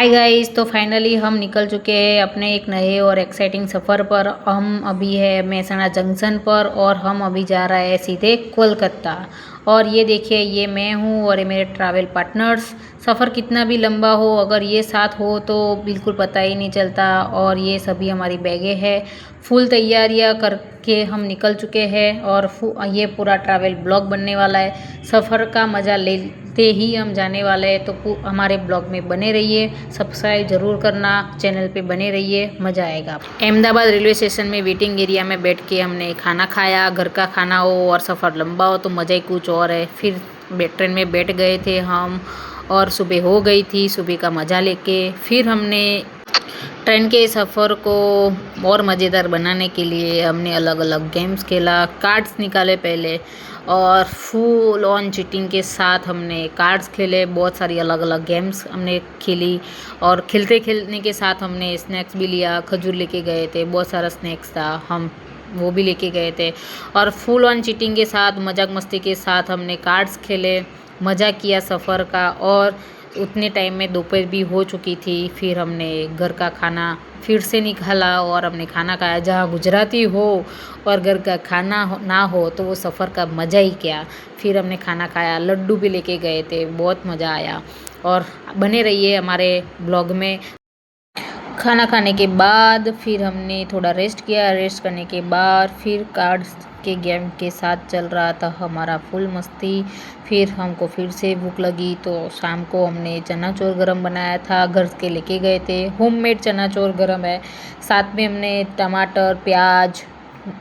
Hi guys, तो finally हम निकल चुके हैं अपने एक नए और एक्साइटिंग सफ़र पर। हम अभी है मेहसाणा जंक्शन पर और हम अभी जा रहे हैं सीधे कोलकाता। और ये देखिए, ये मैं हूँ और ये मेरे ट्रैवल पार्टनर्स। सफ़र कितना भी लंबा हो, अगर ये साथ हो तो बिल्कुल पता ही नहीं चलता। और ये सभी हमारी बैगें हैं। फुल तैयारियां करके हम निकल चुके हैं और ये पूरा ट्रैवल ब्लॉग बनने वाला है। सफ़र का मज़ा लेते ही हम जाने वाले हैं, तो हमारे ब्लॉग में बने रहिए। सब्सक्राइब ज़रूर करना, चैनल पे बने रहिए, मज़ा आएगा। अहमदाबाद रेलवे स्टेशन में वेटिंग एरिया में बैठ के हमने खाना खाया। घर का खाना हो और सफ़र लंबा हो तो मज़ा ही कुछ और है। फिर ट्रेन में बैठ गए थे हम और सुबह हो गई थी। सुबह का मज़ा लेके फिर हमने ट्रेन के सफ़र को और मज़ेदार बनाने के लिए हमने अलग अलग गेम्स खेला। कार्ड्स निकाले पहले और फुल ऑन चीटिंग के साथ हमने कार्ड्स खेले। बहुत सारी अलग अलग गेम्स हमने खेली और खेलने के साथ हमने स्नैक्स भी लिया। खजूर लेके गए थे, बहुत सारा स्नैक्स था, हम वो भी लेके गए थे। और फुल ऑन चीटिंग के साथ, मजाक मस्ती के साथ हमने कार्ड्स खेले, मज़ा किया सफ़र का। और उतने टाइम में दोपहर भी हो चुकी थी। फिर हमने घर का खाना फिर से निकाला और हमने खाना खाया। जहाँ गुजराती हो और घर का खाना ना हो तो वो सफ़र का मज़ा ही क्या। फिर हमने खाना खाया, लड्डू भी लेके गए थे, बहुत मज़ा आया। और बने रहिए हमारे ब्लॉग में। खाना खाने के बाद फिर हमने थोड़ा रेस्ट किया। रेस्ट करने के बाद फिर कार्ड्स के गेम के साथ चल रहा था हमारा फुल मस्ती। फिर हमको फिर से भूख लगी तो शाम को हमने चना चोर गरम बनाया था, घर के लेके गए थे। होममेड चना चोर गरम है। साथ में हमने टमाटर, प्याज,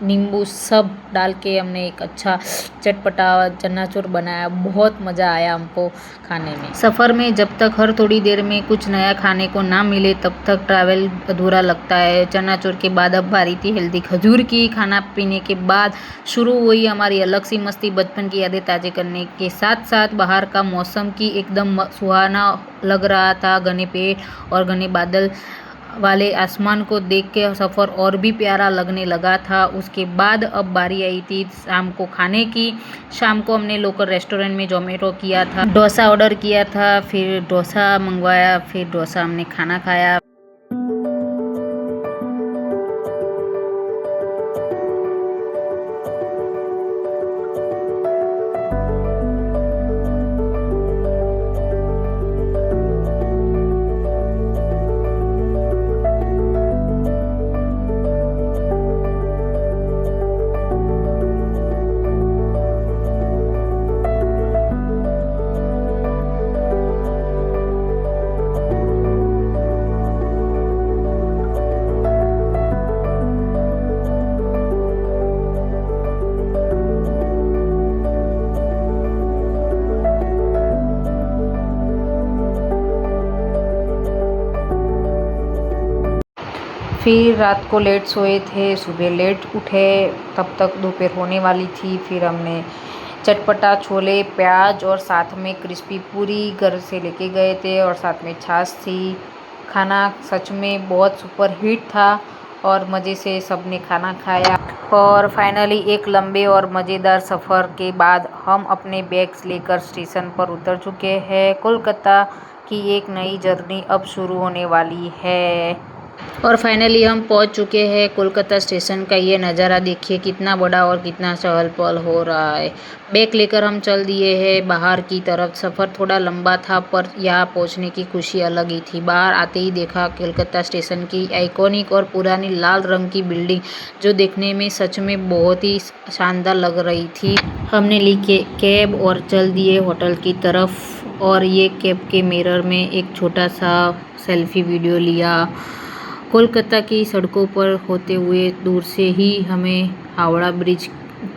नींबू सब डाल के हमने एक अच्छा चटपटा चनाचूर बनाया। बहुत मज़ा आया हमको खाने में। सफ़र में जब तक हर थोड़ी देर में कुछ नया खाने को ना मिले तब तक ट्रैवल अधूरा लगता है। चनाचूर के बाद अब बारी थी हेल्दी खजूर की। खाना पीने के बाद शुरू हुई हमारी अलग सी मस्ती। बचपन की यादें ताज़े करने के साथ साथ बाहर का मौसम की एकदम सुहाना लग रहा था। घने पेड़ और घने बादल वाले आसमान को देख के सफ़र और भी प्यारा लगने लगा था। उसके बाद अब बारी आई थी शाम को खाने की। शाम को हमने लोकल रेस्टोरेंट में जोमेटो किया था, डोसा ऑर्डर किया था। फिर डोसा मंगवाया, फिर डोसा हमने खाना खाया। फिर रात को लेट सोए थे, सुबह लेट उठे, तब तक दोपहर होने वाली थी। फिर हमने चटपटा छोले, प्याज और साथ में क्रिस्पी पूरी घर से लेके गए थे और साथ में छाछ थी। खाना सच में बहुत सुपर हिट था और मज़े से सबने खाना खाया। और फाइनली एक लंबे और मज़ेदार सफ़र के बाद हम अपने बैग्स लेकर स्टेशन पर उतर चुके हैं। कोलकाता की एक नई जर्नी अब शुरू होने वाली है। और फाइनली हम पहुंच चुके हैं कोलकाता स्टेशन का। ये नज़ारा देखिए, कितना बड़ा और कितना चहल पहल हो रहा है। बैग लेकर हम चल दिए हैं बाहर की तरफ। सफ़र थोड़ा लंबा था पर यहाँ पहुंचने की खुशी अलग ही थी। बाहर आते ही देखा कोलकाता स्टेशन की आइकॉनिक और पुरानी लाल रंग की बिल्डिंग, जो देखने में सच में बहुत ही शानदार लग रही थी। हमने ली कैब और चल दिए होटल की तरफ। और ये कैब के मिरर में एक छोटा सा सेल्फी वीडियो लिया। कोलकाता की सड़कों पर होते हुए दूर से ही हमें हावड़ा ब्रिज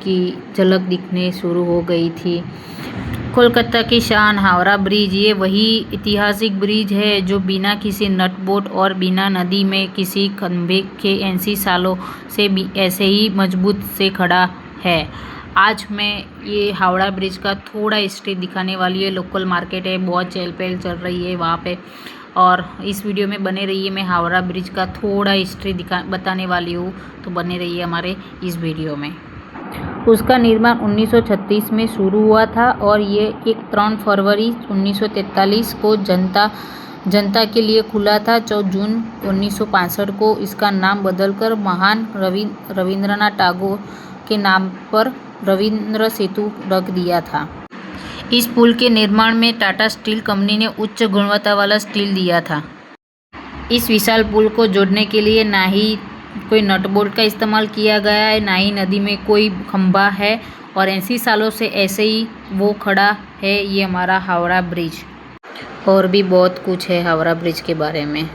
की झलक दिखने शुरू हो गई थी। कोलकाता की शान हावड़ा ब्रिज, ये वही ऐतिहासिक ब्रिज है जो बिना किसी नट बोल्ट और बिना नदी में किसी खंभे के 80 सालों से भी ऐसे ही मजबूत से खड़ा है। आज मैं ये हावड़ा ब्रिज का थोड़ा हिस्ट्री दिखाने वाली है। लोकल मार्केट है, बहुत चहल पहल चल रही है वहाँ पे। और इस वीडियो में बने रहिए। मैं हावड़ा ब्रिज का थोड़ा हिस्ट्री बताने वाली हूँ, तो बने रहिए हमारे इस वीडियो में। उसका निर्माण 1936 में शुरू हुआ था और ये 3 फरवरी 1943 को जनता जनता के लिए खुला था। 14 जून 1965 को इसका नाम बदलकर महान रविंद्रनाथ टैगोर के नाम पर रविंद्र सेतु रख दिया था। इस पुल के निर्माण में टाटा स्टील कंपनी ने उच्च गुणवत्ता वाला स्टील दिया था। इस विशाल पुल को जोड़ने के लिए ना ही कोई नट बोल्ट का इस्तेमाल किया गया है, ना ही नदी में कोई खंभा है, और 80 सालों से ऐसे ही वो खड़ा है। ये हमारा हावड़ा ब्रिज। और भी बहुत कुछ है हावड़ा ब्रिज के बारे में।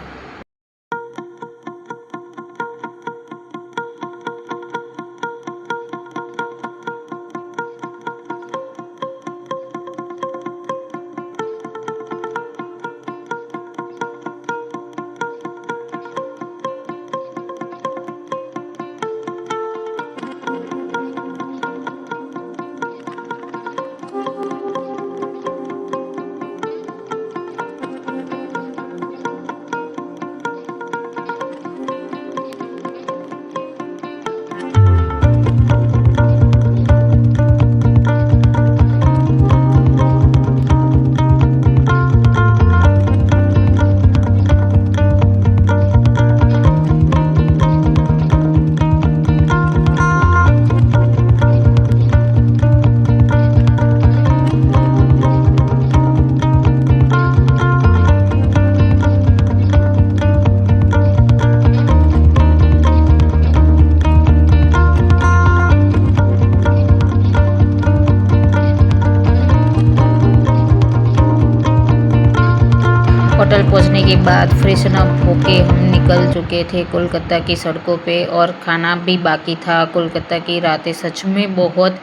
होटल पहुंचने के बाद फ्रेशन अप होके हम निकल चुके थे कोलकाता की सड़कों पे, और खाना भी बाकी था। कोलकाता की रातें सच में बहुत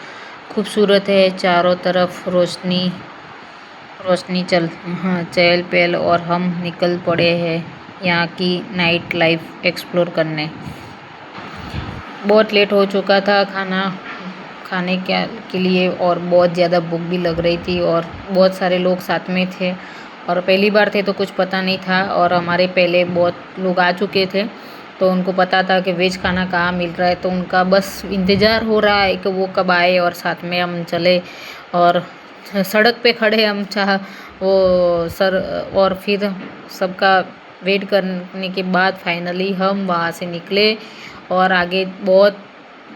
खूबसूरत है। चारों तरफ रोशनी चहल पहल, और हम निकल पड़े हैं यहाँ की नाइट लाइफ एक्सप्लोर करने। बहुत लेट हो चुका था खाने के लिए, और बहुत ज़्यादा भूख भी लग रही थी, और बहुत सारे लोग साथ में थे, और पहली बार थे तो कुछ पता नहीं था। और हमारे पहले बहुत लोग आ चुके थे तो उनको पता था कि वेज खाना कहाँ मिल रहा है, तो उनका बस इंतज़ार हो रहा है कि वो कब आए और साथ में हम चले। और सड़क पे खड़े हम और फिर सबका वेट करने के बाद फाइनली हम वहाँ से निकले और आगे बहुत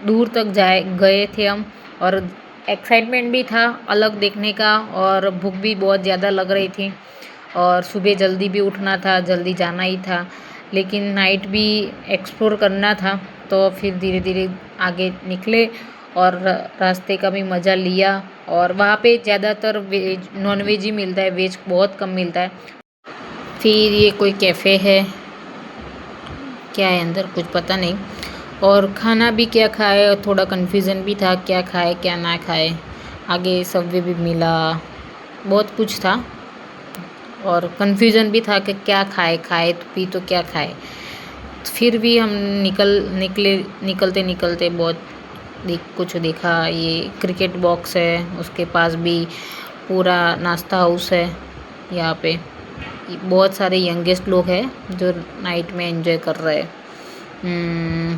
दूर तक गए थे हम। और एक्साइटमेंट भी था अलग देखने का, और भूख भी बहुत ज़्यादा लग रही थी, और सुबह जल्दी भी उठना था, जल्दी जाना ही था, लेकिन नाइट भी एक्सप्लोर करना था। तो फिर धीरे धीरे आगे निकले और रास्ते का भी मज़ा लिया। और वहाँ पे ज़्यादातर नॉन वेज ही मिलता है, वेज बहुत कम मिलता है। फिर ये कोई कैफ़े है, क्या है अंदर कुछ पता नहीं। और खाना भी क्या खाए, थोड़ा कन्फ्यूज़न भी था क्या खाए क्या ना खाए। आगे सबवे भी मिला, बहुत कुछ था, और कन्फ्यूज़न भी था कि क्या खाए तो पी तो क्या खाए। फिर भी हम निकलते बहुत कुछ देखा। ये क्रिकेट बॉक्स है, उसके पास भी पूरा नाश्ता हाउस है। यहाँ पे बहुत सारे यंगेस्ट लोग हैं जो नाइट में एंजॉय कर रहे हैं।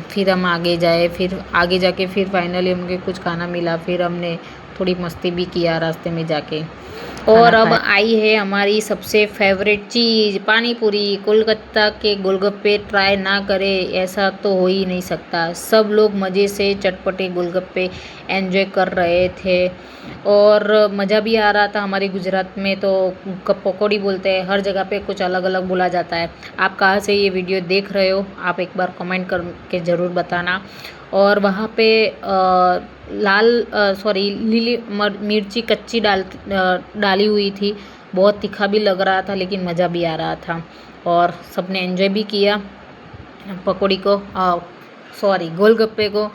फिर हम आगे जाके फिर फाइनली हमें कुछ खाना मिला। फिर हमने थोड़ी मस्ती भी किया रास्ते में जाके। और अब आई है हमारी सबसे फेवरेट चीज़, पानी पूरी। कोलकाता के गोलगप्पे ट्राई ना करें ऐसा तो हो ही नहीं सकता। सब लोग मज़े से चटपटे गोलगप्पे एंजॉय कर रहे थे, और मज़ा भी आ रहा था। हमारे गुजरात में तो पकौड़ी बोलते हैं, हर जगह पे कुछ अलग अलग बोला जाता है। आप कहाँ से ये वीडियो देख रहे हो, आप एक बार कमेंट करके ज़रूर बताना। और वहाँ पे लीली मिर्ची कच्ची डाली हुई थी, बहुत तीखा भी लग रहा था, लेकिन मज़ा भी आ रहा था, और सबने एंजॉय भी किया गोलगप्पे को।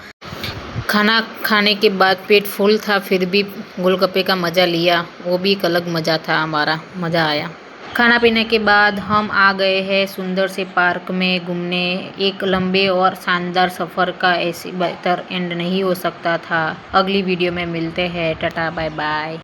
खाना खाने के बाद पेट फुल था, फिर भी गोलगप्पे का मज़ा लिया, वो भी एक अलग मज़ा था, हमारा मज़ा आया। खाना पीने के बाद हम आ गए हैं सुंदर से पार्क में घूमने। एक लंबे और शानदार सफ़र का ऐसे बेहतर एंड नहीं हो सकता था। अगली वीडियो में मिलते हैं, टाटा बाय बाय।